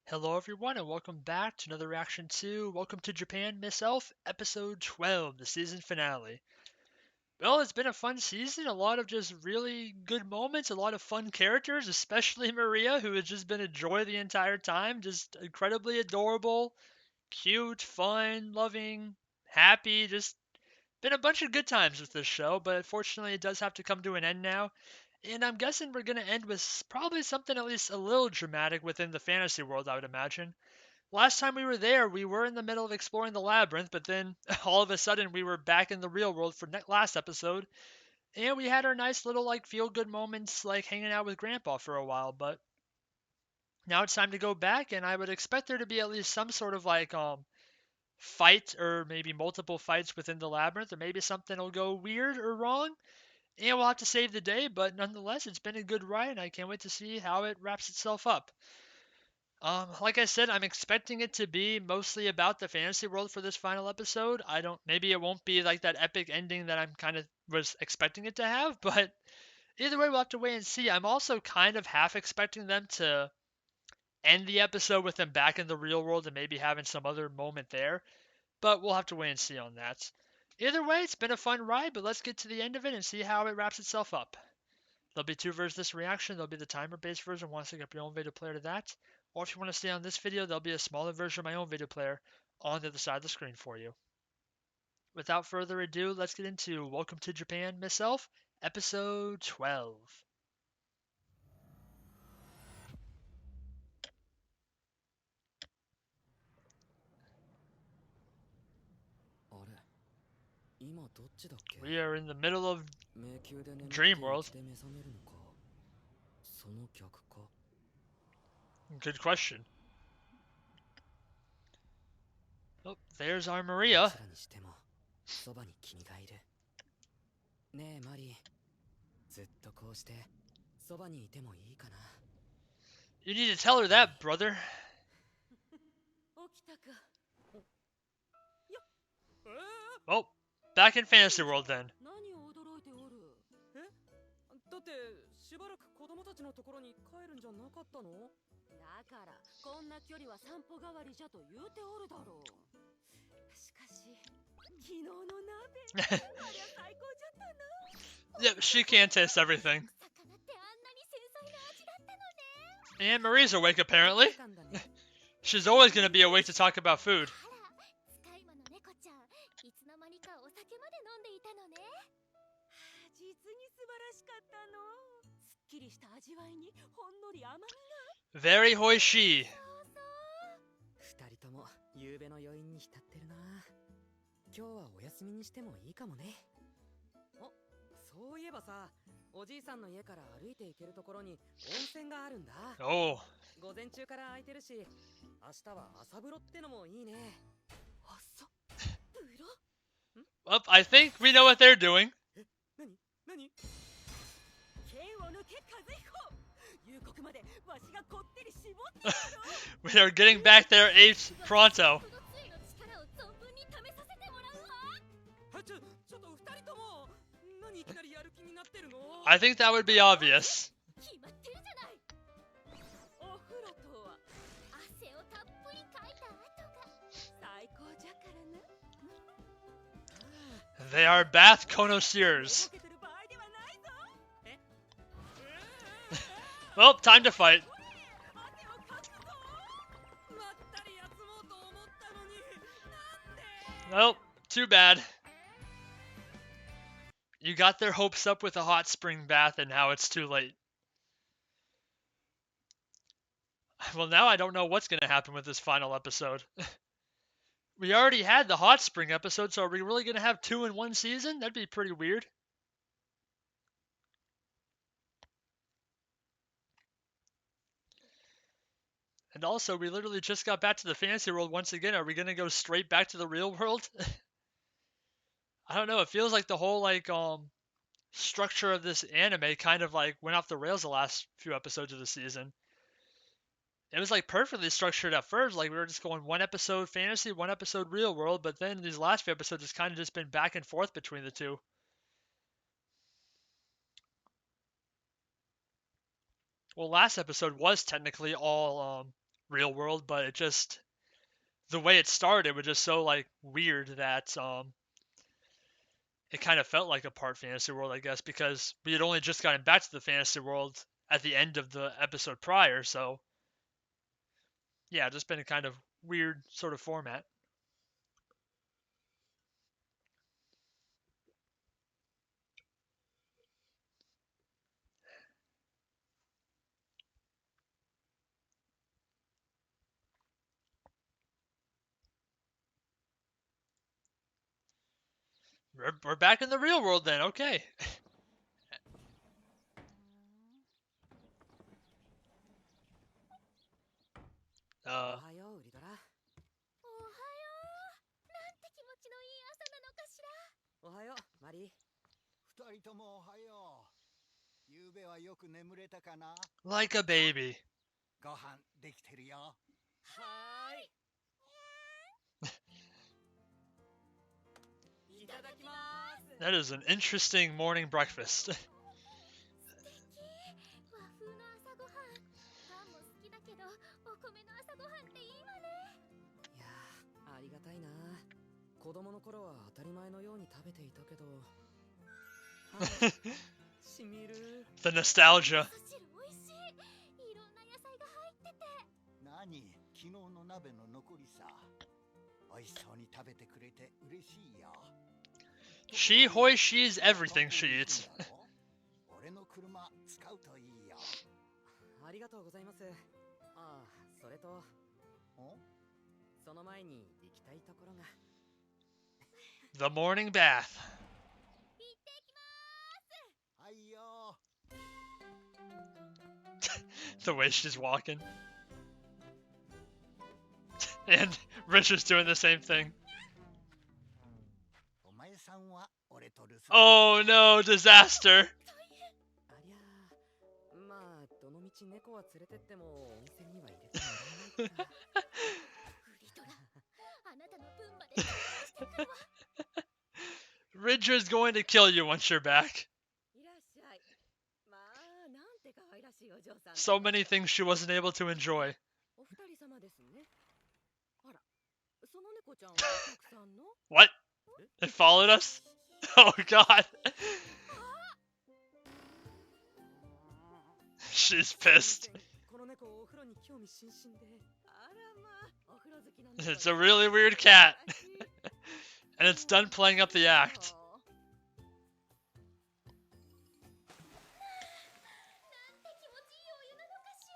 Hello everyone and welcome back to another reaction to Welcome to Japan Miss Elf episode 12, the season finale. Well, it's been a fun season, a lot of just really good moments, a lot of fun characters, especially Maria, who has just been a joy the entire time, just incredibly adorable, cute, fun, loving, happy, just been a bunch of good times with this show, but unfortunately it does have to come to an end now. And I'm guessing we're going to end with probably something at least a little dramatic within the fantasy world, I would imagine. Last time we were there, we were in the middle of exploring the labyrinth, but then all of a sudden we were back in the real world for last episode, and we had our nice little like feel good moments, like hanging out with Grandpa for a while. But now it's time to go back, and I would expect there to be at least some sort of like fight or maybe multiple fights within the labyrinth, or maybe something will go weird or wrong, and we'll have to save the day. But nonetheless, it's been a good ride, and I can't wait to see how it wraps itself up. Like I said, I'm expecting it to be mostly about the fantasy world for this final episode. I don't, maybe it won't be like that epic ending that I'm kind of was expecting it to have, but either way, we'll have to wait and see. I'm also kind of half expecting them to end the episode with them back in the real world and maybe having some other moment there, but we'll have to wait and see on that. Either way, it's been a fun ride, but let's get to the end of it and see how it wraps itself up. There'll be two versions of this reaction. There'll be the timer-based version, want to set up your own video player to that. Or if you want to stay on this video, there'll be a smaller version of my own video player on the other side of the screen for you. Without further ado, let's get into Welcome to Japan, Miss Elf, Episode 12. あれ、今どっちだっけ？ We are in the middle of 迷宮で眠って Dream い World. つで目覚めるのか。その逆か。 Good question. Oh, there's our Maria. どちらにしてもそばに君がいる。ねえマリー、ずっとこうしてそばにいてもいいかな。 You need to tell her that, brother. 起きたか。や、Well, back in Fantasy World then. 何を驚いておる？え？だってしばらく子供たちのところに帰るんじゃなかったの？だからこんな距離は散歩代わりじゃと言うておるだろう。しかし昨日の鍋、ありゃ最高じゃったな。 Yep, she can't taste everything. 魚ってあんなに繊細な味だったのね。 And Marie's awake apparently. She's always going to be awake to talk about food. 使い魔の猫ちゃん、いつの間にかお酒まで飲んでいたのね。実に素晴らしかったの。すっきりした味わいにほんのり甘みが。 Very hoishi. 二人とも夕べの余韻に浸ってるな。今日はお休みにしてもいいかもね。お、そういえばさ、おじいさんの家から歩いて行けるところに温泉があるんだ。 Oh. 午前中から空いてるし、明日は朝風呂ってのもいいね。朝風呂？ Well, I think we know what they're doing. 何？剣を抜け風彦。夕刻までわしがこってり絞ってやろう。 We are getting back there apes pronto. ちょっと二人とも何いきなりやる気になってるの？ I think that would be obvious. 決まってるじゃない。お風呂とは汗をたっぷりかいた後が最高じゃからな。 They are bath connoisseurs. Well, time to fight. Well, too bad. You got their hopes up with a hot spring bath and now it's too late. Well, now I don't know what's going to happen with this final episode. We already had the hot spring episode, so are we really going to have two in one season? That'd be pretty weird. And also, we literally just got back to the fantasy world once again. Are we going to go straight back to the real world? I don't know. It feels like the whole, like, structure of this anime kind of, like, went off the rails the last few episodes of the season. It was, like, perfectly structured at first. Like, we were just going one episode fantasy, one episode real world. But then these last few episodes, it's kind of just been back and forth between the two. Well, last episode was technically all real world, but it just the way it started was just so like weird that it kind of felt like a part fantasy world, I guess, because we had only just gotten back to the fantasy world at the end of the episode prior, so yeah, just been a kind of weird sort of format. We're back in the real world then, okay. お Uh, はようウリドラ。おはよう。なんて気持ちのいい朝なのかしら。おはようマリー。二人ともおはよう。ゆうべはよく眠れたかな？ like a baby. ご飯できてるよ。はーい。いただきます。 That is an interesting morning breakfast. 素敵。和風の朝ごはん。パンも好きだけど、お米の朝ごはんっていいわね。いやー、ありがたいな。子供の頃は当たり前のように食べていたけど。しみる。 The nostalgia. 味噌汁美味しい。いろんな野菜が入ってて。何？昨日の鍋の残りさ。美味しそうに食べてくれて嬉しいよ。She hoishes everything she eats. 俺の車使うといいよ。ありがとうございます。ああ、それと、その前に行きたいところが。 The morning bath. 行ってきまーす。はいよ。 The way she's walking. And Richard's doing the same thing. お前さんは俺と留守。 Oh no, disaster. ありゃー、まあどのみち猫は連れてっても温泉には入れてもらえないから。ウリトラ、あなたの分までしてくるわ。 Richard's going to kill you once you're back. いらっしゃい。まあなんて可愛らしいお嬢さん。 So many things she wasn't able to enjoy. お二人様ですね。あら、その猫ちゃんはお客さんの？ What? It followed us? Oh god. She's pissed. この猫お風呂に興味津々で。あらまあ、お風呂好きなんだ。 It's a really weird cat. And it's done playing up the act. なんて気持ちいいお湯なのかしら。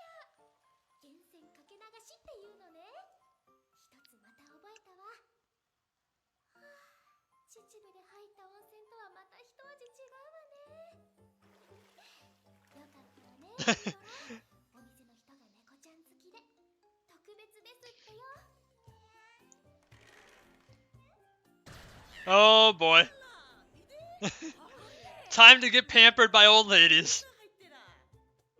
源泉かけ流しっていうのね。一つまた覚えたわ。はあ、秩父で入った温泉とはまた一味違うわね。よかったわね。お店の人が猫ちゃん好きで特別ですってよ。 Oh boy. Time to get pampered by old ladies.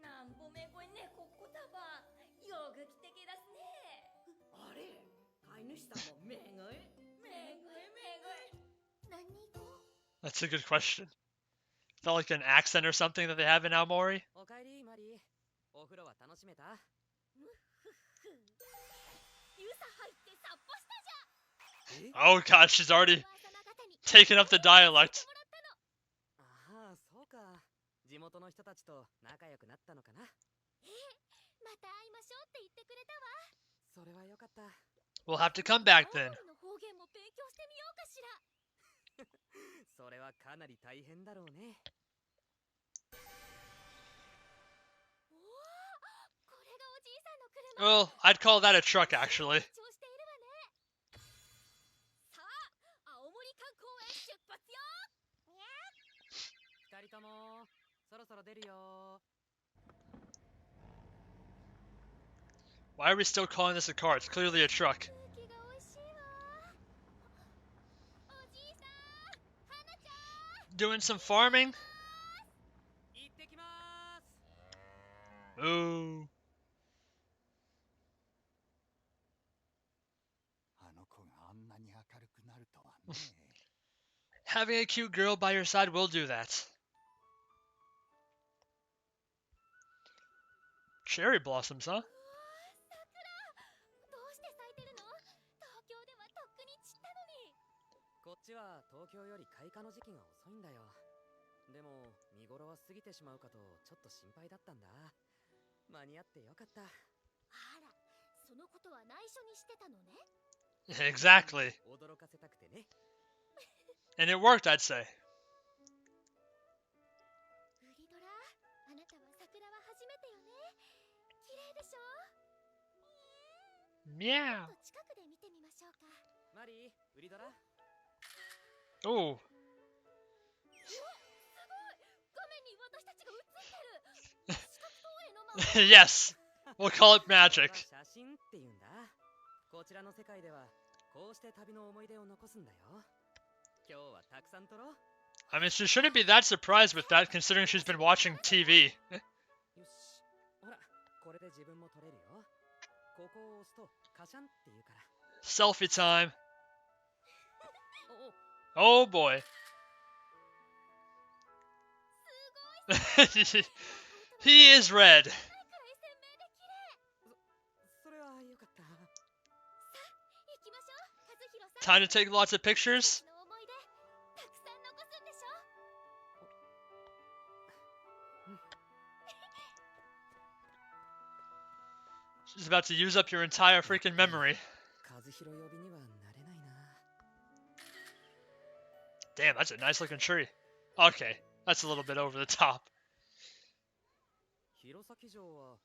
なんぼめごい猫こたばよく来てけだすね。あれ、飼い主さんもめごいめごいめごい。何語？ That's a good question. Is that like an accent or something that they have in Aomori? おかえりマリー。お風呂は楽しめた？ゆさ入って散歩したじゃ。 Oh god, she's already taken up the dialect. ああ、そうか。地元の人たちと仲良くなったのかな。ええ、また会いましょうって言ってくれたわ。それはよかった。 We'll have to come back then. 青森の方言も勉強してみようかしら。それはかなり大変だろうね。おお、これがおじいさんの車。 Well, I'd call that a truck actually. 成長しているわね。さあ、青森観光へ出発よ。二人ともそろそろ出るよ。 Why are we still calling this a car? It's clearly a truck. 空気が美味しいわ。おじいさん、花ちゃん。 Doing some farming? 行ってきます。 Ooh. あの子があんなに明るくなるとはね。 Having a cute girl by your side will do that. Cherry blossoms, huh? こっちは東京より開花の時期が遅いんだよ。でも見頃は過ぎてしまうかとちょっと心配だったんだ。間に合ってよかった。あら、そのことは内緒にしてたのね。Exactly. 驚かせたくてね。And it worked, I'd say. ウリドラ、あなたは桜は初めてよね。綺麗でしょ。Meow. もっと近くで見てみましょうか。マリー、ウリドラ。Oh. 画面に私たちが映ってる。視覚投影のまま。Yes. We'll call it magic. 写真って言うんだ。こちらの世界ではこうして旅の思い出を残すんだよ。今日はたくさん撮ろう。I mean, she shouldn't be that surprised with that, considering she's been watching TV. よし。ほら、これで自分も撮れるよ。ここを押すとカシャンって言うから。Selfie time. おお。 Oh boy. He is red. それはよかった。さあ、行きましょう、和弘さん。 Time to take lots of pictures. の思い出たくさん残すんでしょ。She's about to use up your entire freaking memory. 和弘呼びにはなれないな。 Damn, that's a nice looking tree. Okay, that's a little bit over the top. 弘前城は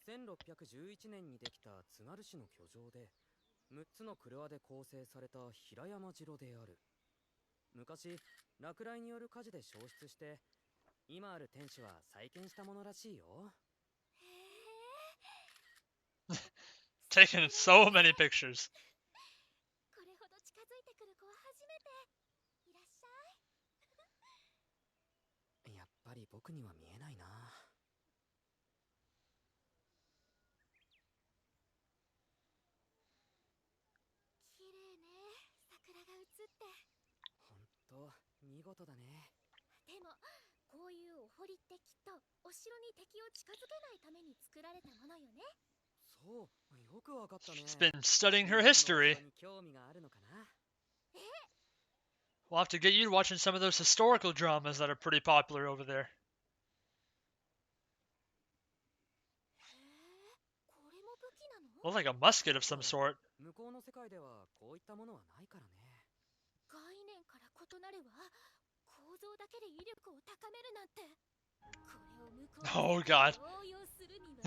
1611年にできた津軽市の居城で、6つの蔵で構成された平山城である。昔、落雷による火事で焼失して、今ある天守は再建したものらしいよ。 Taking so many pictures. これほど近づいてくる子は初めて。いらっしゃい。やっぱり僕には見えないな。綺麗ね、桜が映って。ほんと見事だね。でもこういうお堀ってきっとお城に敵を近づけないために作られたものよね。そう、よくわかったね。 She's been studying her history. 興味があるのかな。 We'll have to get you watching some of those historical dramas that are pretty popular over there. これも武器なの？ Looks like a musket of some sort. 向こうの世界ではこういったものはないからね。概念から異なるわ。構造だけで威力を高めるなんて。これを向こう Oh god. 応用するには。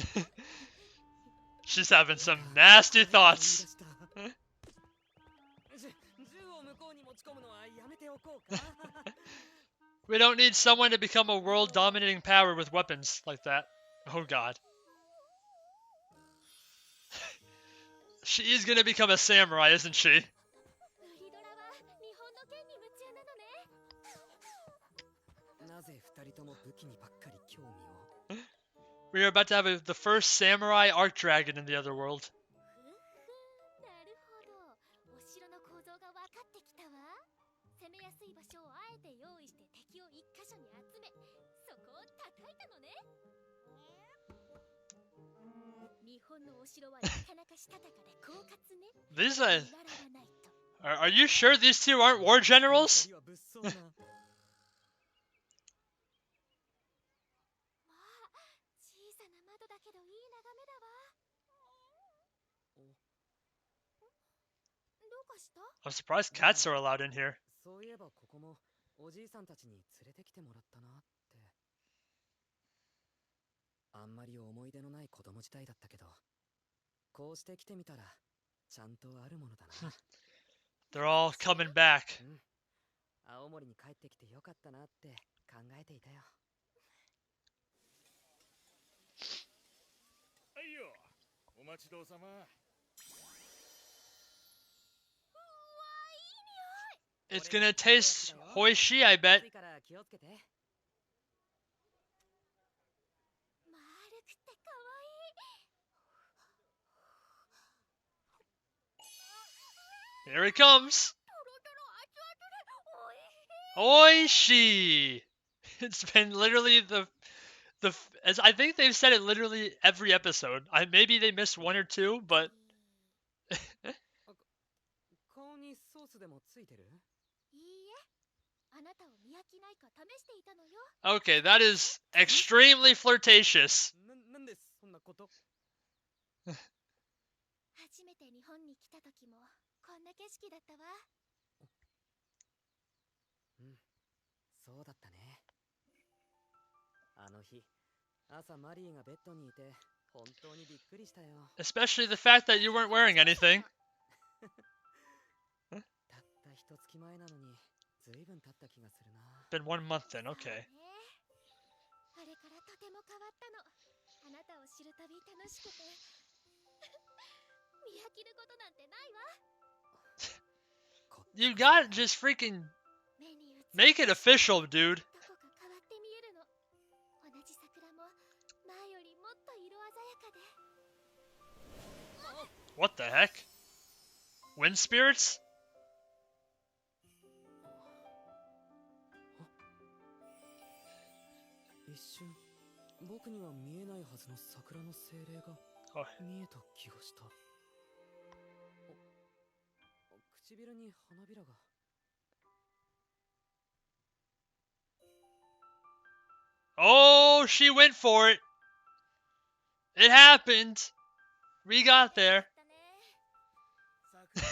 She's having some nasty thoughts. 銃を向こうに持ち込むのはやめておこうか。 We don't need someone to become a world dominating power with weapons like that. Oh god. She is gonna become a samurai, isn't she? ウリドラは日本の剣に夢中なのね。なぜ二人とも武器にばっかり興味を。 We are about to have the first samurai arc dragon in the other world. なるほど。お城の構造が分かってきたわ。攻めやすい場所をあえて用意して敵を一箇所に集め、そこを叩いたのね。日本のお城はなかなかしたたかで狡猾ね。 These 見習わないと。 are you sure these two aren't war generals? まあ、小さな窓だけどいい眺めだわ。どうかした？ I'm surprised cats are allowed in here. そういえばここもおじいさんたちに連れてきてもらったなって。あんまり思い出のない子供時代だったけど、こうして来てみたらちゃんとあるものだな。 They're all coming back. 青森に帰ってきてよかったなって考えていたよ。はいよ、お待ちどうさま。 It's gonna taste hoishi, I bet. 暑いから気をつけて。丸くて可愛い。 Here he comes. トロトロ熱々でおいしい。 Oishi. It's been literally as I think they've said it literally every episode. Maybe they missed one or two, but 顔にソースでもついてる？い Okay, that is extremely flirtatious. なんでそんなこと？初めて日本に来た時もこんな景色だったわ。うん、そうだったね。あの日、朝マリーがベッドにいて本当にびっくりしたよ。Especially the fact that you weren't wearing anything. たった一月前なのに、ずいぶん経った気がするな。Been 1 month then, okay. あれからとても変わったの。あなたを知るたび楽しくて。見飽きることなんてないわ。You gotta just freaking 目に映る make it official, dude. どこか変わって見えるの。同じ桜も前よりもっと色鮮やかで。What the heck? Wind spirits? 一瞬、僕には見えないはずの桜の精霊が見えた気がした。唇に花びらが。Oh, she went for it. It happened. We got there.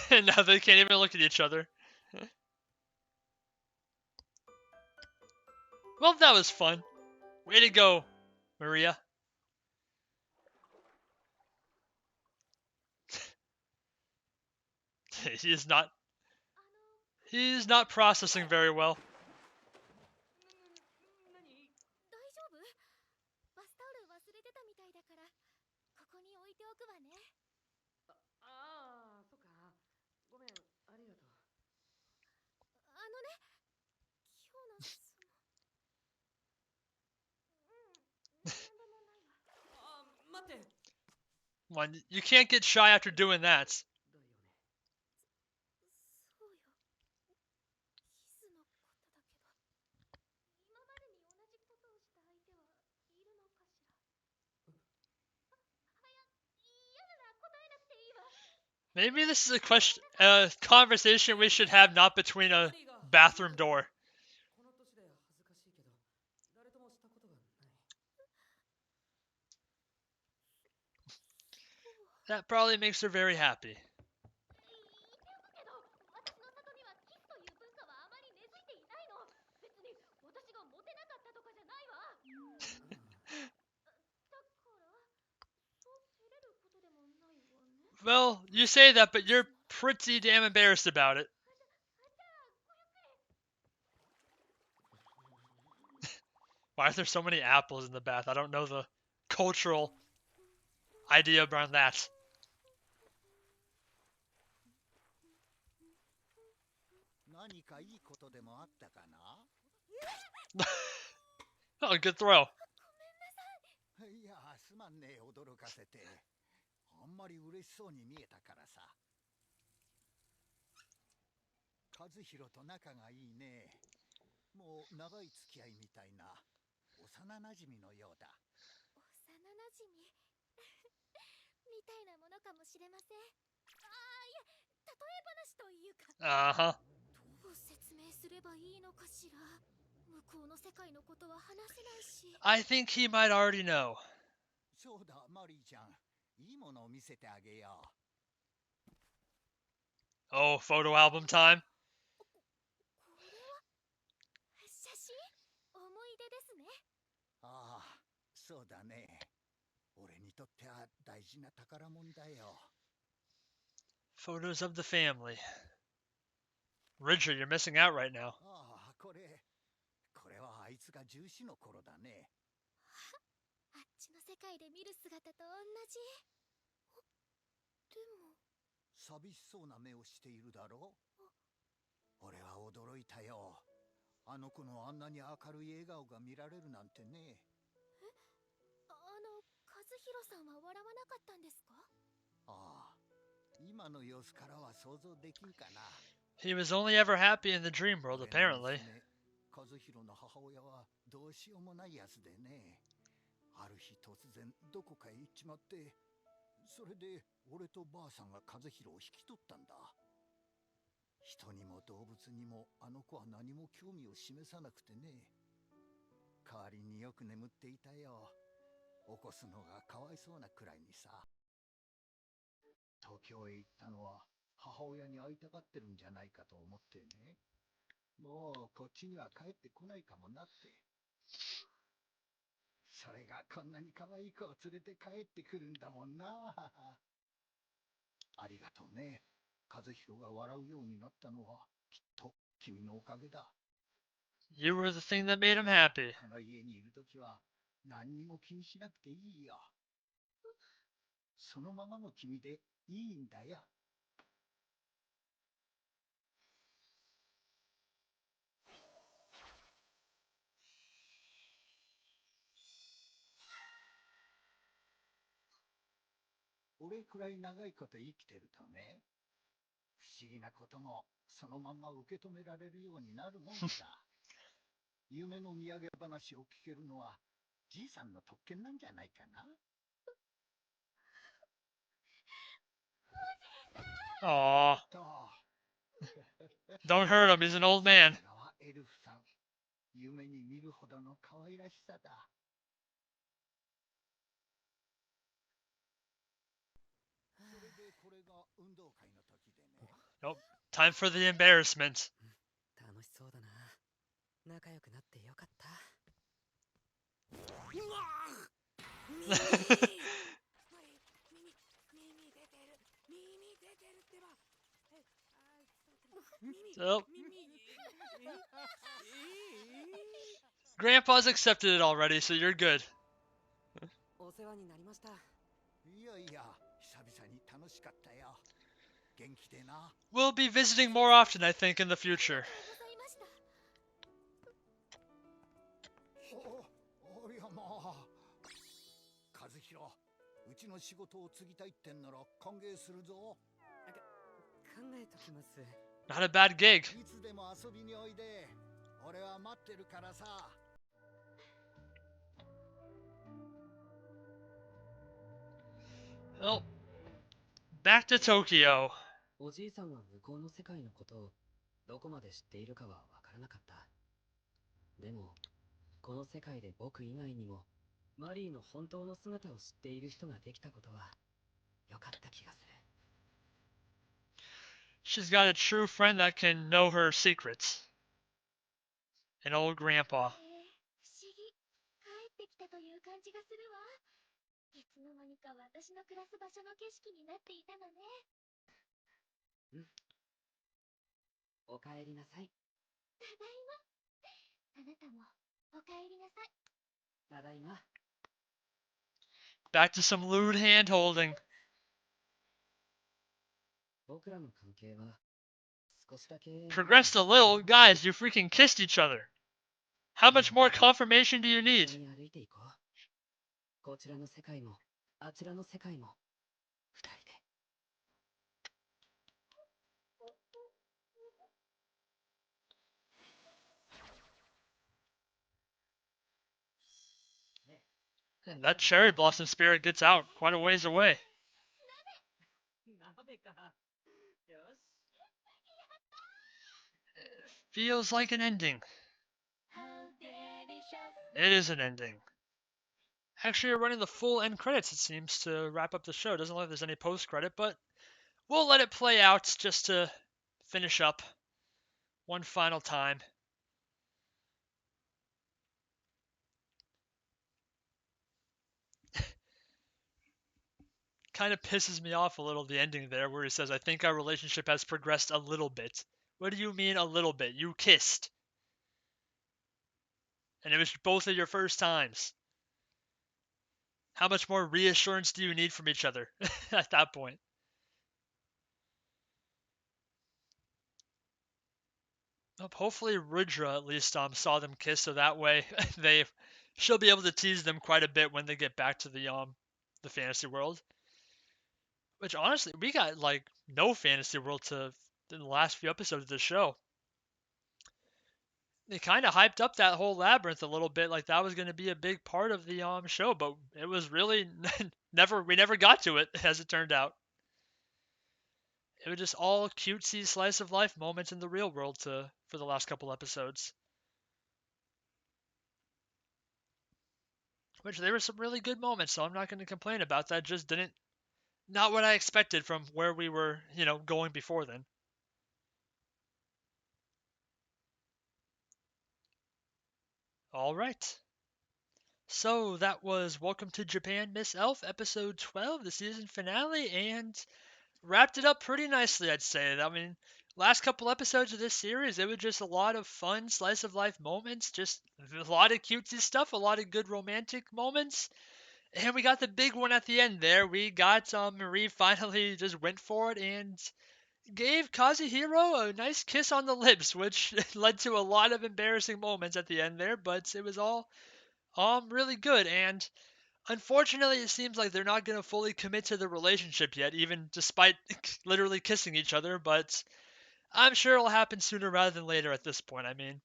And now they can't even look at each other. Well, that was fun. Way to go, Maria. He's not processing very well. 大丈夫？バスタオル忘れてたみたいだからここに置いておくわね。ああ、そっか。ごめん、ありがとう。あのね、今日のその。なんでもないわ。あ、待って。Come on, you can't get shy after doing that. だよね。そうよ。キスのことだけど、今までに同じことをした相手はいるのかしら。嫌なら答えなくていいわ。Maybe this is a conversation we should have not between a bathroom door. この年で恥ずかしいけど、誰ともしたことがない。That probably makes her very happy. 言っておくけど、私の里にはキスという文化はあまり根付いていないの。別に私がモテなかったとかじゃないわ。だからそう照れることでもないわね。Well, you say that, but you're pretty damn embarrassed about it. Why are there so many apples in the bath? I don't know the cultural idea around that. 何かいいことでもあったかな？ Oh, good throw. いや、すまんねえ、驚かせて。あんまり嬉しそうに見えたからさ。和弘と仲がいいね。もう長い付き合いみたいな幼なじみのようだ。幼なじみみたいなものかもしれません。ああ、いや、例え話というか。Uh-huh. どう説明すればいいのかしら。向こうの世界のことは話せないし。I think he might already know. そうだ、マリーちゃん。いいものを見せてあげよう。Oh, photo album time. これは写真？思い出ですね。ああ、そうだね。俺にとっては大事な宝物だよ。Photos of the family. Richard, you're missing out right now. ああ、これはあいつが14の頃だね。あっちの世界で見る姿と同じ。でも寂しそうな目をしているだろう。俺は驚いたよ。あの子のあんなに明るい笑顔が見られるなんてね。和弘さんは笑わなかったんですか？ああ、今の様子からは想像できんかな。He was only ever happy in the dream world, apparently. 和弘の母親はどうしようもないやつでね。ある日突然どこかへ行っちまって、それで俺とばあさんが和弘を引き取ったんだ。人にも動物にもあの子は何も興味を示さなくてね。代わりによく眠っていたよ。起こすのがかわいそうなくらいにさ。東京へ行ったのは母親に会いたがってるんじゃないかと思ってね。もうこっちには帰ってこないかもなって。それがこんなに可愛い子を連れて帰ってくるんだもんな。ありがとうね。和弘が笑うようになったのはきっと君のおかげだ。You were the thing that made him happy. この家にいるときは何にも気にしなくていいよ。そのままの君でいいんだよ。俺くらい長いこと生きてるとね、不思議なこともそのまま受け止められるようになるもんさ。夢の土産話を聞けるのはじいさんの特権なんじゃないかな。Aww. と、Don't hurt him, he's an old man. さすがはエルフさん。夢に見るほどの可愛らしさだ。それでこれが運動会の時でね。Nope. Time for the embarrassment. 楽しそうだな。仲良くなってよかった。耳出てる耳出てるってば。So, Grandpa's accepted it already, so you're good. お世話になりました。いやいや、久々に楽しかったよ。元気でな。We'll be visiting more often, I think, in the future. おりゃまあ。和弘、うちの仕事を継ぎたいってんなら歓迎するぞ。考えときます。Not a bad gig. いつでも遊びにおいで。俺は待ってるからさ。Well, back to Tokyo. おじいさんは向こうの世界のことをどこまで知っているかはわからなかった。でも、この世界で僕以外にもマリーの本当の姿を知っている人ができたことは良かった気がする。She's got a true friend that can know her secrets. An old grandpa. 不思議。帰ってきたという感じがするわ。いつの間にか私の暮らす場所の景色になっていたのね。おかえりなさい。ただいま。あなたもおかえりなさい。ただいま。Back to some lewd hand holding. 僕らの関係は少しだけ Progressed a little. Guys, you freaking kissed each other. How much more confirmation do you 一 need? 緒に歩いていこう。こちらの世界もあちらの世界も二人で。And that cherry blossom spirit gets out quite a ways away. 鍋か。よし。 Feels like an ending. How delicious. It is an ending. Actually, we're running the full end credits, it seems, to wrap up the show. Doesn't look like there's any post credit, but we'll let it play out just to finish up one final time. Kind of pisses me off a little, the ending there, where he says, I think our relationship has progressed a little bit. What do you mean a little bit? You kissed. And it was both of your first times. How much more reassurance do you need from each other at that point? Hopefully Rudra at least saw them kiss, so that way she'll be able to tease them quite a bit when they get back to the fantasy world. Which honestly, we got like no fantasy world in the last few episodes of the show. They kind of hyped up that whole labyrinth a little bit, like that was going to be a big part of the show, but it was really we never got to it, as it turned out. It was just all cutesy slice of life moments in the real world for the last couple episodes. Which there were some really good moments, so I'm not going to complain about that. Just didn't not what I expected from where we were, going before then. All right. So that was Welcome to Japan, Miss Elf, episode 12, the season finale, and wrapped it up pretty nicely, I'd say. I mean, last couple episodes of this series, it was just a lot of fun slice of life moments, just a lot of cutesy stuff, a lot of good romantic moments. And we got the big one at the end there. We got Marie finally just went for it and gave Kazuhiro a nice kiss on the lips, which led to a lot of embarrassing moments at the end there, but it was all really good. And unfortunately, it seems like they're not going to fully commit to the relationship yet, even despite literally kissing each other, but I'm sure it'll happen sooner rather than later at this point. I mean,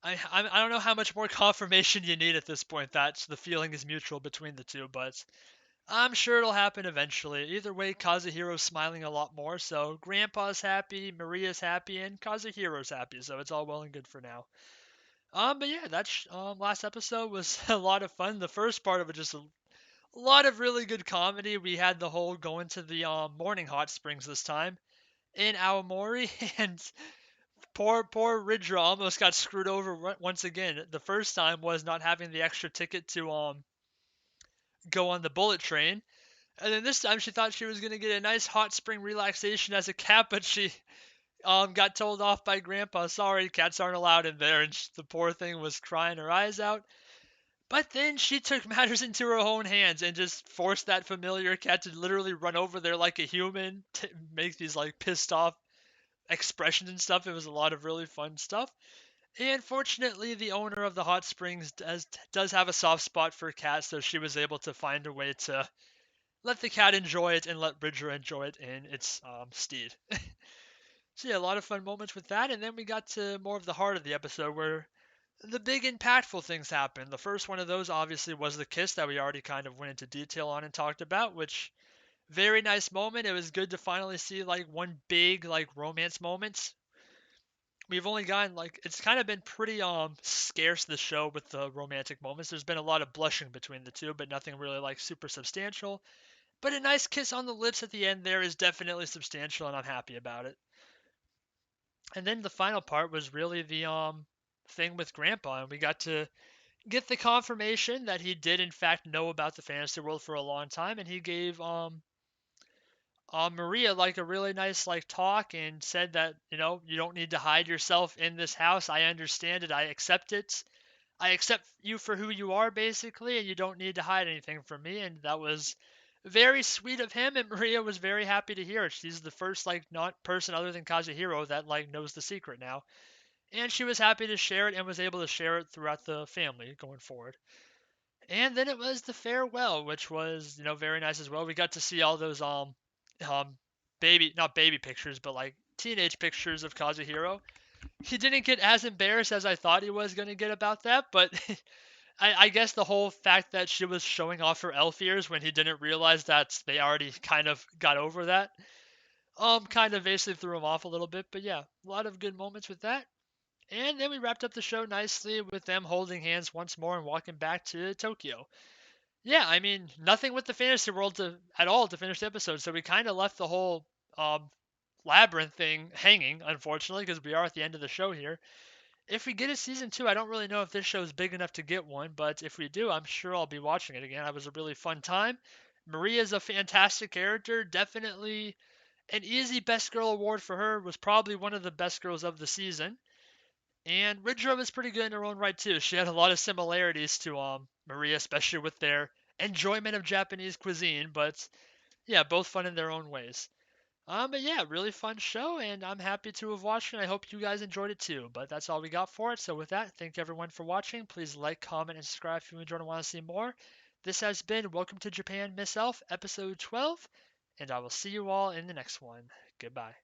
I don't know how much more confirmation you need at this point that the feeling is mutual between the two, but I'm sure it'll happen eventually. Either way, Kazuhiro's smiling a lot more, so Grandpa's happy, Maria's happy, and Kazuhiro's happy, so it's all well and good for now. But yeah, that last episode was a lot of fun. The first part of it just a lot of really good comedy. We had the whole going to the morning hot springs this time in Aomori, and poor Ridra almost got screwed over once again. The first time was not having the extra ticket to go on the bullet train, and then this time she thought she was gonna get a nice hot spring relaxation as a cat, but she got told off by Grandpa. Sorry, cats aren't allowed in there, and the poor thing was crying her eyes out. But then she took matters into her own hands and just forced that familiar cat to literally run over there like a human, to make these like pissed off expressions and stuff. It was a lot of really fun stuff. And fortunately, the owner of the hot springs does have a soft spot for cats, so she was able to find a way to let the cat enjoy it and let Bridger enjoy it in its steed. So yeah, a lot of fun moments with that, and then we got to more of the heart of the episode where the big impactful things happened. The first one of those obviously was the kiss that we already kind of went into detail on and talked about, which very nice moment. It was good to finally see like one big like romance moment. We've only gotten like it's kind of been pretty scarce the show with the romantic moments. There's been a lot of blushing between the two, but nothing really like super substantial. But a nice kiss on the lips at the end there is definitely substantial and I'm happy about it. And then the final part was really the thing with Grandpa, and we got to get the confirmation that he did in fact know about the fantasy world for a long time, and he gave Maria like a really nice like talk and said that you don't need to hide yourself in this house. I understand it. I accept it. I accept you for who you are basically, and you don't need to hide anything from me. And that was very sweet of him, and Maria was very happy to hear it. She's the first like not person other than Kazuhiro that like knows the secret now, and she was happy to share it and was able to share it throughout the family going forward. And then it was the farewell, which was, very nice as well. We got to see all those um baby not baby pictures, but like teenage pictures of Kazuhiro. He didn't get as embarrassed as I thought he was gonna get about that, but I guess the whole fact that she was showing off her elf ears when he didn't realize that they already kind of got over that, kind of basically threw him off a little bit. But yeah, a lot of good moments with that. And then we wrapped up the show nicely with them holding hands once more and walking back to Tokyo. Yeah, I mean, nothing with the fantasy world at all to finish the episode, so we kind of left the whole um, labyrinth thing hanging, unfortunately, because we are at the end of the show here. If we get a season two, I don't really know if this show is big enough to get one, but if we do, I'm sure I'll be watching it again. It was a really fun time. Maria's a fantastic character, definitely an easy Best Girl award for her. Was probably one of the best girls of the season. And Ridra was pretty good in her own right too. She had a lot of similarities to Maria, especially with their enjoyment of Japanese cuisine. But yeah, both fun in their own ways. But yeah, really fun show, and I'm happy to have watched it. I hope you guys enjoyed it too. But that's all we got for it. So with that, thank everyone for watching. Please like, comment, and subscribe if you enjoyed and want to see more. This has been Welcome to Japan, Miss Elf, episode 12, and I will see you all in the next one. Goodbye.